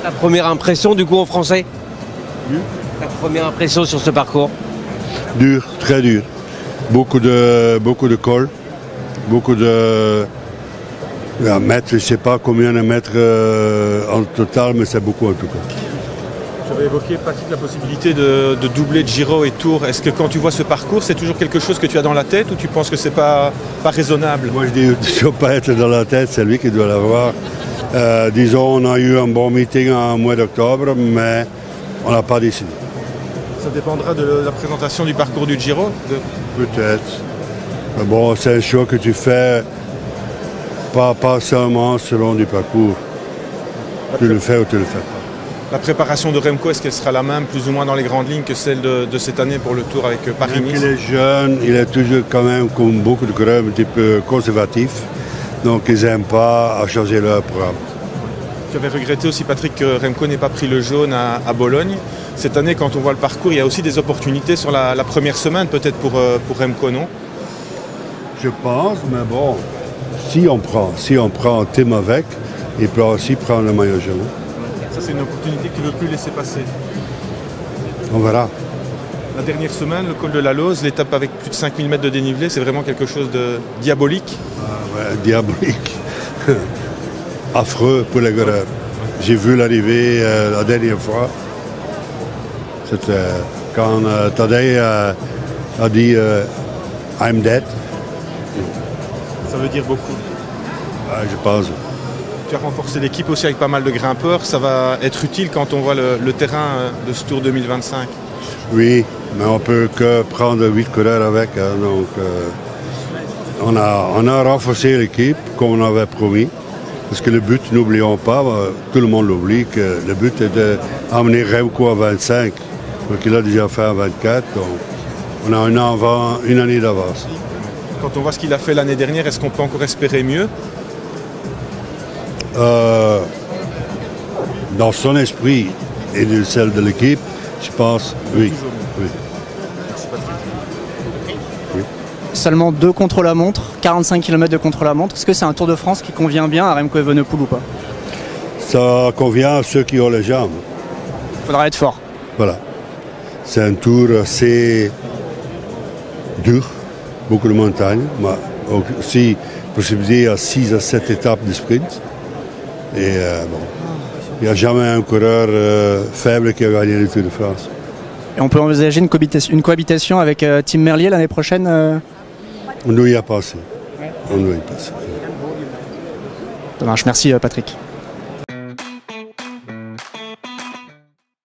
Ta première impression du coup en français? Ta première impression sur ce parcours? Dur, très dur. Beaucoup de cols, beaucoup de mètres, je ne sais pas combien de mètres en total, mais c'est beaucoup en tout cas. J'avais évoqué, Patrick, la possibilité de doubler Giro et Tour. Est-ce que quand tu vois ce parcours, c'est toujours quelque chose que tu as dans la tête ou tu penses que c'est pas raisonnable? Moi je dis, je ne dois pas être dans la tête, c'est lui qui doit l'avoir. Disons, on a eu un bon meeting en mois d'octobre, mais on n'a pas décidé. Ça dépendra de la présentation du parcours du Giro Peut-être. Mais bon, c'est un choix que tu fais pas seulement selon du parcours. Tu le fais ou tu le fais pas. La préparation de Remco, est-ce qu'elle sera la même, plus ou moins dans les grandes lignes, que celle de cette année pour le Tour avec Paris-Nice? Même qu'il est jeune, il est toujours quand même, comme beaucoup de coureurs, un petit peu conservatif. Donc ils n'aiment pas à changer leur programme. Tu avais regretté aussi, Patrick, que Remco n'ait pas pris le jaune à Bologne. Cette année, quand on voit le parcours, il y a aussi des opportunités sur la première semaine, peut-être pour Remco, non? Je pense, mais bon, si on prend Tim avec, il peut aussi prendre le maillot jaune. Ça, c'est une opportunité qu'il ne veut plus laisser passer. On verra. La dernière semaine, le col de la Lose, l'étape avec plus de 5000 mètres de dénivelé, c'est vraiment quelque chose de diabolique. Ah ouais, diabolique. Affreux pour les coureurs. J'ai vu l'arrivée la dernière fois. C'était quand Tadej a dit I'm dead. Ça veut dire beaucoup. Je pense. Tu as renforcé l'équipe aussi avec pas mal de grimpeurs. Ça va être utile quand on voit le terrain de ce Tour 2025. Oui, mais on peut que prendre 8 coureurs avec. Hein, donc, on a renforcé l'équipe comme on avait promis. Parce que le but, n'oublions pas, tout le monde l'oublie, que le but est d'amener Remco à 25. Donc il a déjà fait à 24. Donc on a une année d'avance. Quand on voit ce qu'il a fait l'année dernière, est-ce qu'on peut encore espérer mieux? Dans son esprit et de celle de l'équipe, je pense oui. Oui. Seulement 2 contre-la-montre, 45 km de contre-la-montre. Est-ce que c'est un Tour de France qui convient bien à Remco Evenepoel ou pas? Ça convient à ceux qui ont les jambes. Il faudra être fort. Voilà. C'est un tour assez dur, beaucoup de montagnes, mais aussi possibilité à 6 à 7 étapes de sprint. Et bon, il n'y a jamais un coureur faible qui a gagné le Tour de France. Et on peut envisager une cohabitation avec Tim Merlier l'année prochaine On doit y passer. On doit y passer. Ça marche. Merci Patrick.